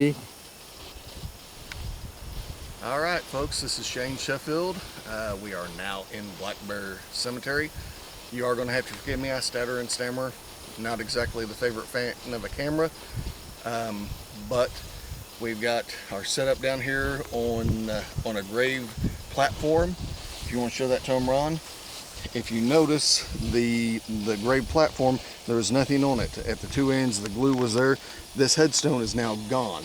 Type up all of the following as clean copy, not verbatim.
All right, folks, this is Shane Sheffield. We are now in Black Bear Cemetery. You are going to have to forgive me, I stutter and stammer. Not exactly the favorite fan of a camera, but we've got our setup down here on a grave platform. If you want to show that to them, Ron. If you notice the grave platform, there was nothing on it. At the two ends, the glue was there. This headstone is now gone.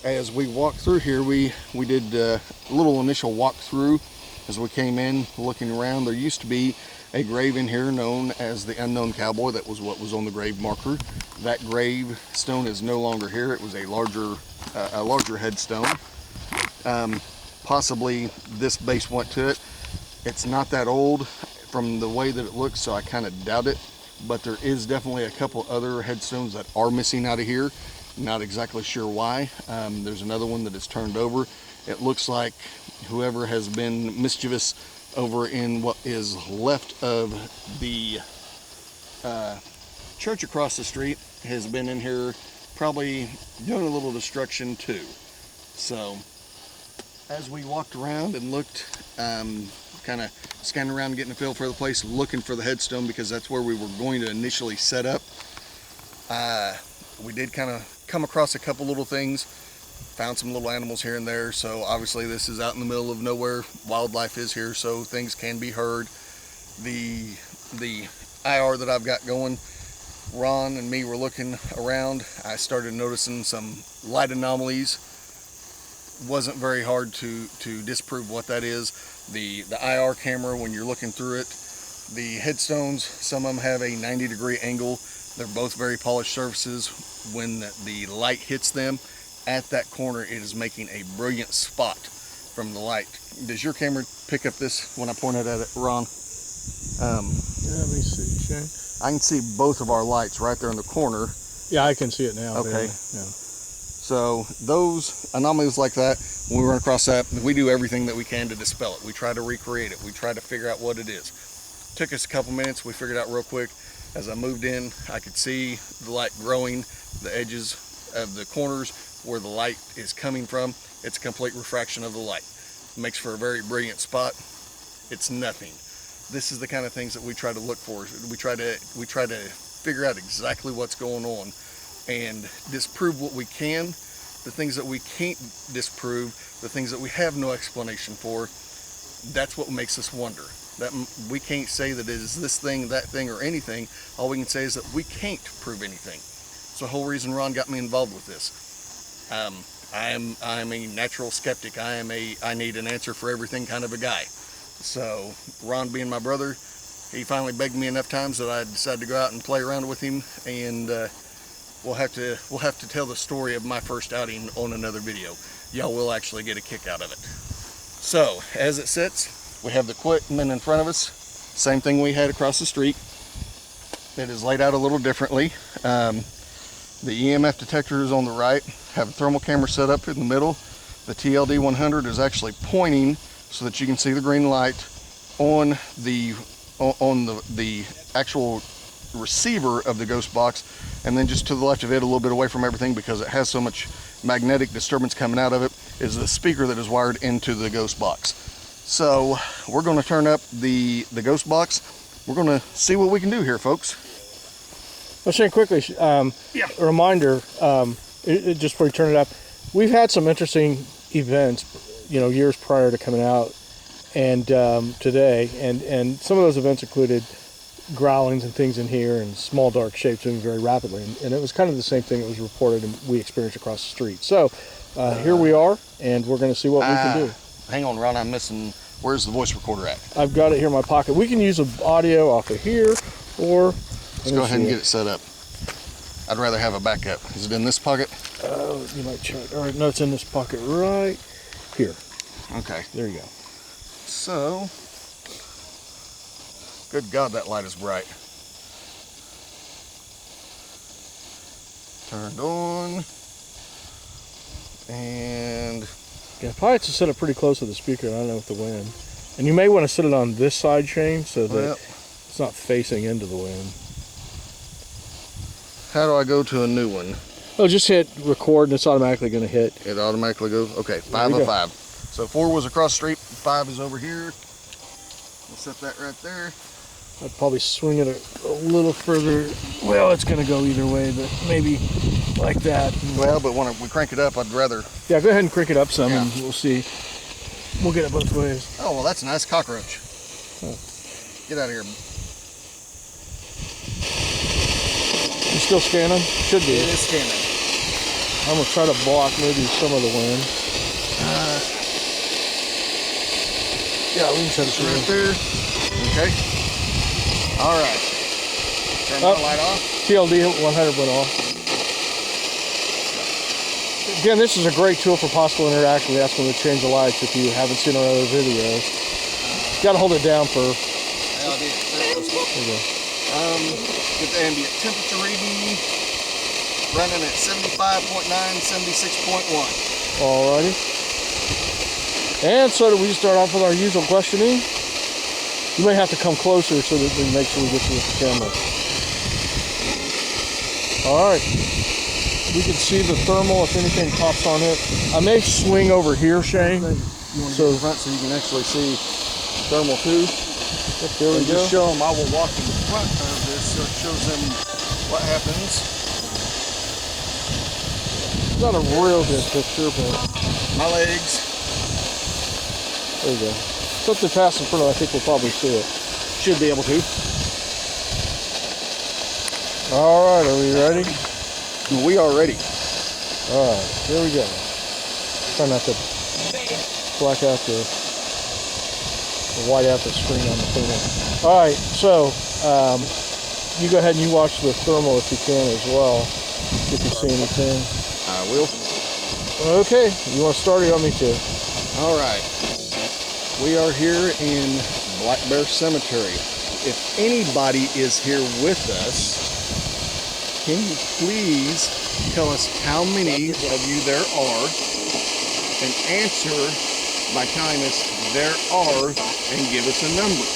As we walked through here, we did a little initial walkthrough as we came in, looking around. There used to be a grave in here known as the Unknown Cowboy. That was what was on the grave marker. That grave stone is no longer here. It was a larger headstone. Possibly this base went to it. It's not that old from the way that it looks, so I kind of doubt it. But there is definitely a couple other headstones that are missing out of here. Not exactly sure why. There's another one that is turned over. It looks like whoever has been mischievous over in what is left of the church across the street has been in here probably doing a little destruction too. So as we walked around and looked, kind of scanning around, getting a feel for the place, looking for the headstone because that's where we were going to initially set up, we did kind of come across a couple little things, found some little animals here and there. So obviously this is out in the middle of nowhere. Wildlife is here, so things can be heard. The IR that I've got going, Ron and me were looking around. I started noticing some light anomalies. Wasn't very hard to disprove what that is. The IR camera, when you're looking through it, the headstones, some of them have a 90-degree angle. They're both very polished surfaces. When the light hits them at that corner, it is making a brilliant spot from the light. Does your camera pick up this when I point it at it, Ron? Let me see, Shane. I can see both of our lights right there in the corner. Yeah, I can see it now. Okay. Yeah. So those anomalies like that, when we run across that, we do everything that we can to dispel it. We try to recreate it. We try to figure out what it is. Took us a couple minutes. We figured out real quick. As I moved in, I could see the light growing, the edges of the corners where the light is coming from. It's a complete refraction of the light. Makes for a very brilliant spot. It's nothing. This is the kind of things that we try to look for. We try to figure out exactly what's going on and disprove what we can. The things that we can't disprove, the things that we have no explanation for, that's what makes us wonder. That we can't say that it is this thing, that thing, or anything. All we can say is that we can't prove anything. It's the whole reason Ron got me involved with this. I'm a natural skeptic. I need an answer for everything kind of a guy. So Ron, being my brother, he finally begged me enough times that I decided to go out and play around with him, and we'll have to tell the story of my first outing on another video. Y'all will actually get a kick out of it. So as it sits, we have the equipment in front of us. Same thing we had across the street. It is laid out a little differently. The EMF detector is on the right. Have a thermal camera set up in the middle. The TLD 100 is actually pointing so that you can see the green light on the actual receiver of the ghost box, and then just to the left of it, a little bit away from everything because it has so much magnetic disturbance coming out of it, is the speaker that is wired into the ghost box. So we're going to turn up the ghost box. We're going to see what we can do here, folks. Well, Shane, quickly, a reminder, just before you turn it up, we've had some interesting events, years prior to coming out, and today, and some of those events included growlings and things in here and small dark shapes moving very rapidly, and it was kind of the same thing that was reported and we experienced across the street. So here we are, and we're going to see what we can do. Hang on, Ron, I'm missing, where's the voice recorder at? I've got it here in my pocket. We can use the audio off of here, or let's go ahead and get it set up. I'd rather have a backup. Is it in this pocket? You might try it. All right, no, it's in this pocket right here. Okay. There you go. So, good God, that light is bright. Turned on. And yeah, probably it's to set it pretty close to the speaker. I don't know with the wind. And you may want to set it on this side, Shane, so that it's not facing into the wind. How do I go to a new one? Oh, just hit record and it's automatically going to hit. It automatically goes. Okay, 5 of 5. So 4 was across the street, 5 is over here. We'll set that right there. I'd probably swing it a little further. Well, it's going to go either way, but maybe like that. Well, but when we crank it up, I'd rather... Yeah, go ahead and crank it up some, Yeah. and we'll see. We'll get it both ways. Oh, well, that's a nice cockroach. Oh. Get out of here. You still scanning? Should be. It is scanning. I'm going to try to block maybe some of the wind. Yeah, we can set it right there. Okay. All right. Turn my light off. TLD 100 went off. Again, this is a great tool for possible interaction. We ask them to change the lights if you haven't seen our other videos. Got to hold it down for... Yeah, I did. There it goes. There you go. Get the ambient temperature reading. Running at 75.9, 76.1. Alrighty. And so do we start off with our usual questioning. You may have to come closer so that we make sure we get you with the camera. Alright. We can see the thermal if anything pops on it. I may swing over here, Shane. You want to go in front so you can actually see thermal too? Yep, there we go. Just show them, I will walk in front of this so it shows them what happens. Not a real good picture, but... My legs. There you go. Something past in front of it, I think we'll probably see it. Should be able to. Alright, are we ready? We are ready. Alright, here we go. Try not to black out the white out the screen on the thermal. Alright, so you go ahead and you watch the thermal if you can as well. If you see anything. I will. Okay, you want to start or you want me to? Alright. We are here in Black Bear Cemetery. If anybody is here with us, can you please tell us how many of you there are and answer by telling us there are and give us a number.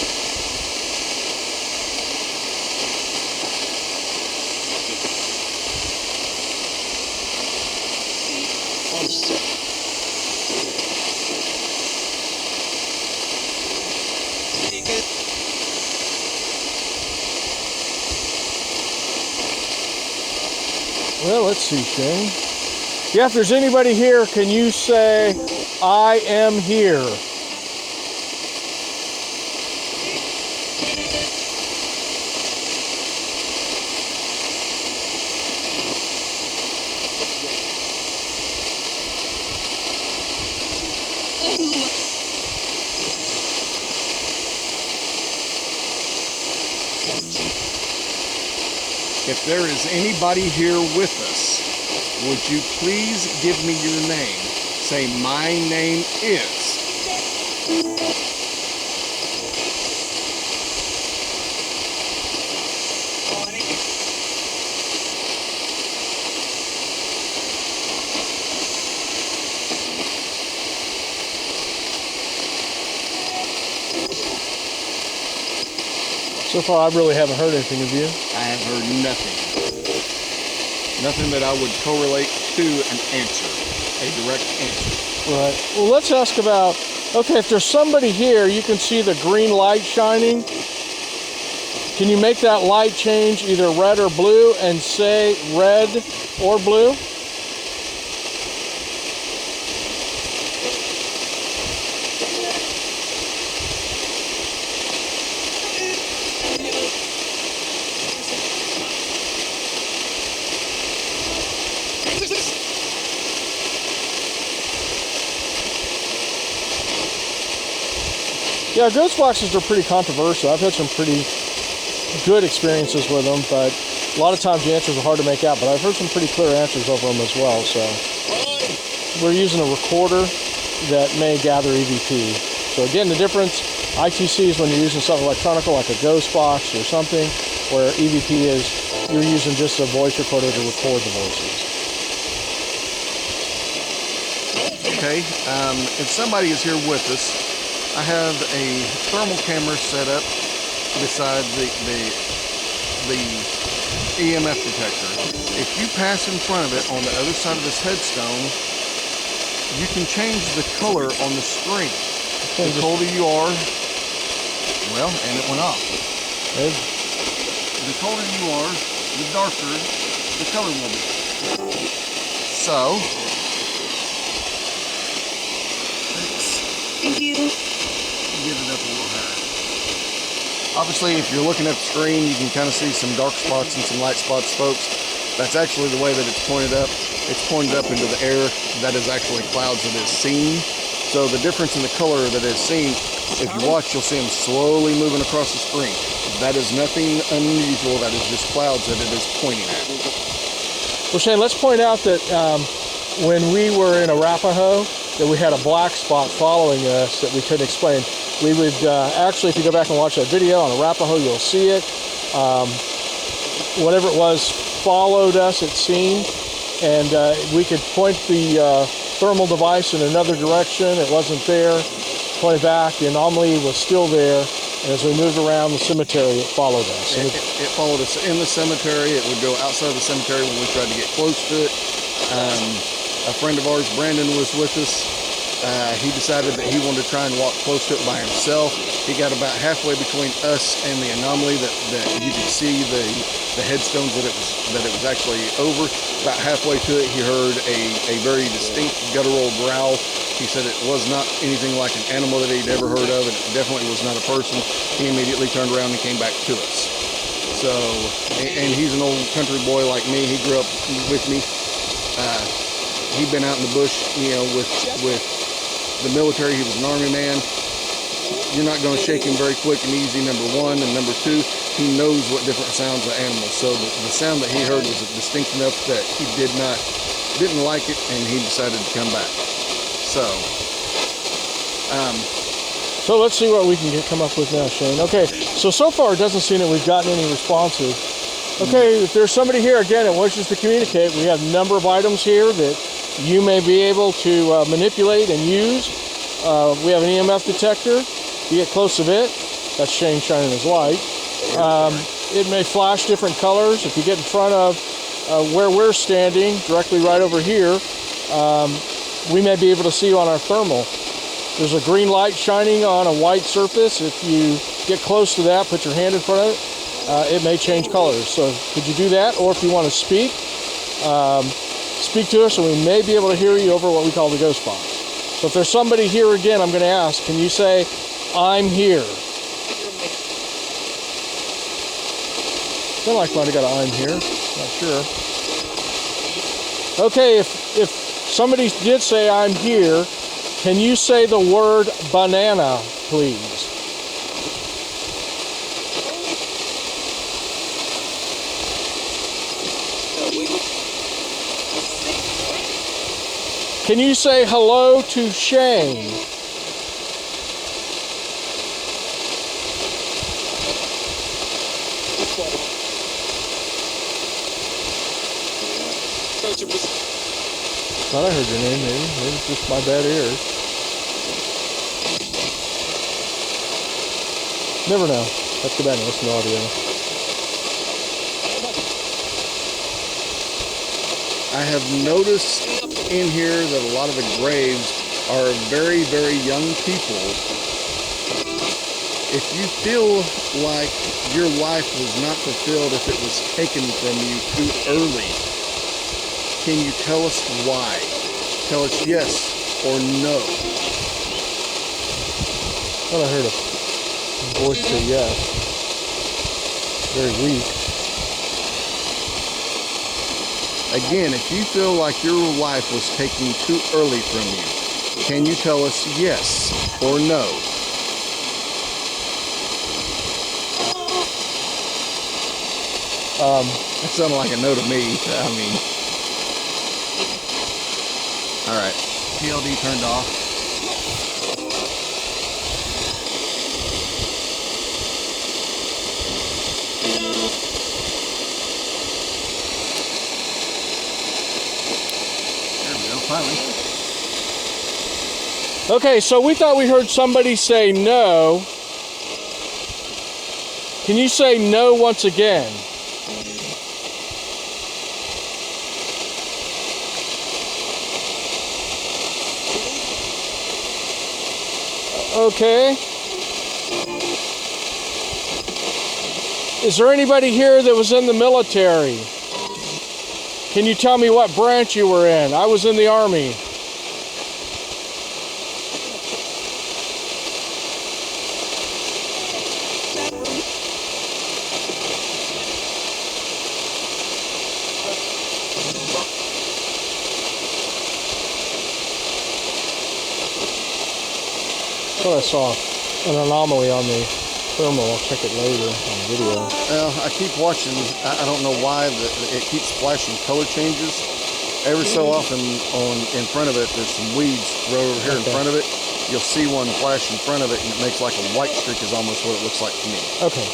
Well, let's see, Shane. Yeah, if there's anybody here, can you say, I am here? If there is anybody here with us, would you please give me your name? Say, my name is. So far, I really haven't heard anything of you. I have heard nothing. Nothing that I would correlate to an answer, a direct answer. Right. Well, let's ask about, okay, if there's somebody here, you can see the green light shining. Can you make that light change either red or blue and say red or blue? Yeah, ghost boxes are pretty controversial. I've had some pretty good experiences with them, but a lot of times the answers are hard to make out, but I've heard some pretty clear answers over them as well. So we're using a recorder that may gather EVP. So again, the difference, ITC is when you're using something electronic like a ghost box or something, where EVP is you're using just a voice recorder to record the voices. Okay, if somebody is here with us, I have a thermal camera set up beside the EMF detector. If you pass in front of it on the other side of this headstone, you can change the color on the screen. The colder you are, well, and it went off. The colder you are, the darker the color will be. So, Thank you. Get it up a little higher. Obviously, if you're looking at the screen, you can kind of see some dark spots and some light spots, folks. That's actually the way that it's pointed up. It's pointed up into the air. That is actually clouds that is seen. So the difference in the color that is seen, if you watch, you'll see them slowly moving across the screen. That is nothing unusual. That is just clouds that it is pointing at. Well, Shane, let's point out that when we were in Arapahoe, that we had a black spot following us that we couldn't explain. We would actually, if you go back and watch that video on Arapahoe, you'll see it. Whatever it was followed us, it seemed, and we could point the thermal device in another direction. It wasn't there. Pointed back. The anomaly was still there. And as we moved around the cemetery, it followed us. It followed us in the cemetery. It would go outside the cemetery when we tried to get close to it. A friend of ours, Brandon, was with us. He decided that he wanted to try and walk close to it by himself. He got about halfway between us and the anomaly that you could see the headstones that it was actually over. About halfway to it, he heard a very distinct guttural growl. He said it was not anything like an animal that he'd ever heard of, and it definitely was not a person. He immediately turned around and came back to us. So, and he's an old country boy like me. He grew up with me. He'd been out in the bush, you know, with the military. He was an army man. You're not going to shake him very quick and easy, number one. And number two, he knows what different sounds of animals. So the sound that he heard was distinct enough that he didn't like it, and he decided to come back. So let's see what we can come up with now, Shane. Okay, so far it doesn't seem that we've gotten any responses. Okay, if there's somebody here, again, that wishes to communicate, we have a number of items here that you may be able to manipulate and use. We have an EMF detector. You get close to it, that's Shane shining his light. It may flash different colors. If you get in front of where we're standing, directly right over here, we may be able to see you on our thermal. There's a green light shining on a white surface. If you get close to that, put your hand in front of it, it may change colors. So could you do that? Or if you want to speak to us, and we may be able to hear you over what we call the ghost box. So if there's somebody here again, I'm going to ask, can you say, I'm here? Feel like might have got an I'm here, not sure. Okay, if somebody did say I'm here, can you say the word banana, please? Can you say hello to Shane? Thought I heard your name, maybe. Maybe it's just my bad ears. Never know. Have to go back and listen to audio. I have noticed in here that a lot of the graves are very, very young people. If you feel like your life was not fulfilled if it was taken from you too early, can you tell us why? Tell us yes or no. Thought I heard a voice say yes. Very weak. Again, if you feel like your life was taken too early from you, can you tell us yes or no? That sounded like a no to me. I mean, all right, PLD turned off. Finally. Okay, so we thought we heard somebody say no. Can you say no once again? Okay. Is there anybody here that was in the military? Can you tell me what branch you were in? I was in the Army. I thought I saw an anomaly on the thermal. I'll check it later on the video. Well, I keep watching. I don't know why it keeps flashing color changes. Every so often in front of it, there's some weeds right over here in front of it. You'll see one flash in front of it, and it makes like a white streak is almost what it looks like to me. Okay.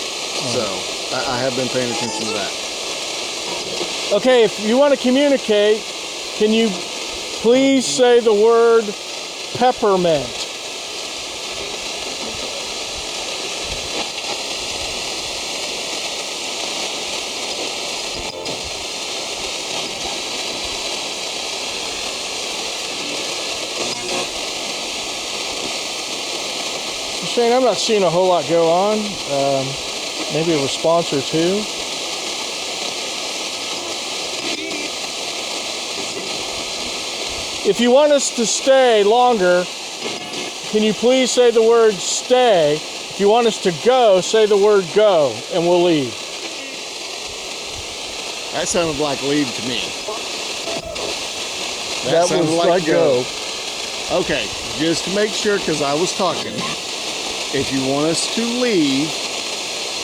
So I have been paying attention to that. Okay, if you want to communicate, can you please say the word peppermint? Shane, I'm not seeing a whole lot go on. Maybe a response or two. If you want us to stay longer, can you please say the word stay? If you want us to go, say the word go, and we'll leave. That sounded like leave to me. That sounded like go. Okay, just to make sure, because I was talking. If you want us to leave,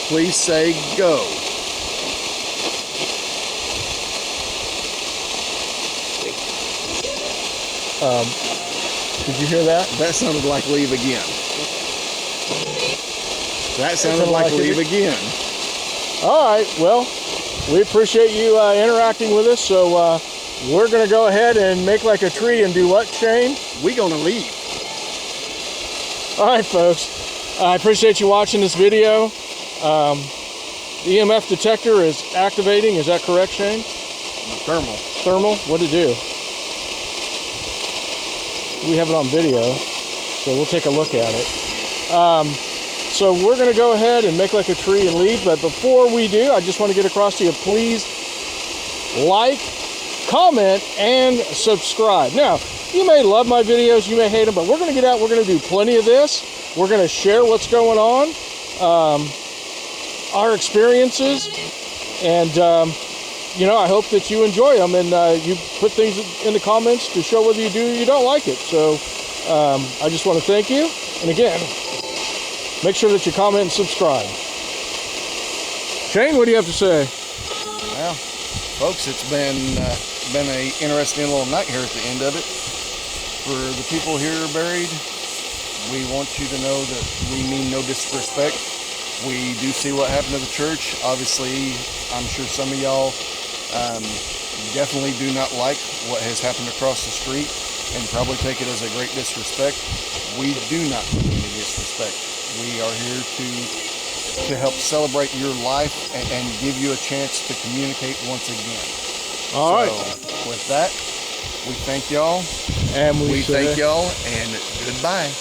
please say go. Did you hear that? That sounded like leave again. That sounded like leave again. All right, well, we appreciate you interacting with us, so we're going to go ahead and make like a tree and do what, Shane? We're going to leave. All right, folks. I appreciate you watching this video. The EMF detector is activating. Is that correct, Shane? Thermal. Thermal? What'd it do? We have it on video, so we'll take a look at it. So we're going to go ahead and make like a tree and leave. But before we do, I just want to get across to you, please like, comment, and subscribe. Now, you may love my videos, you may hate them, but we're going to get out. We're going to do plenty of this. We're going to share what's going on, our experiences, and you know, I hope that you enjoy them, and you put things in the comments to show whether you do or you don't like it. So I just want to thank you, and again, make sure that you comment and subscribe. Shane, what do you have to say? Well, folks, it's been a interesting little night here at the end of it. For the people here buried, we want you to know that we mean no disrespect. We do see what happened to the church. Obviously, I'm sure some of y'all definitely do not like what has happened across the street and probably take it as a great disrespect. We do not mean any disrespect. We are here to help celebrate your life and give you a chance to communicate once again. All right. With that, we thank y'all. And we thank y'all, and goodbye.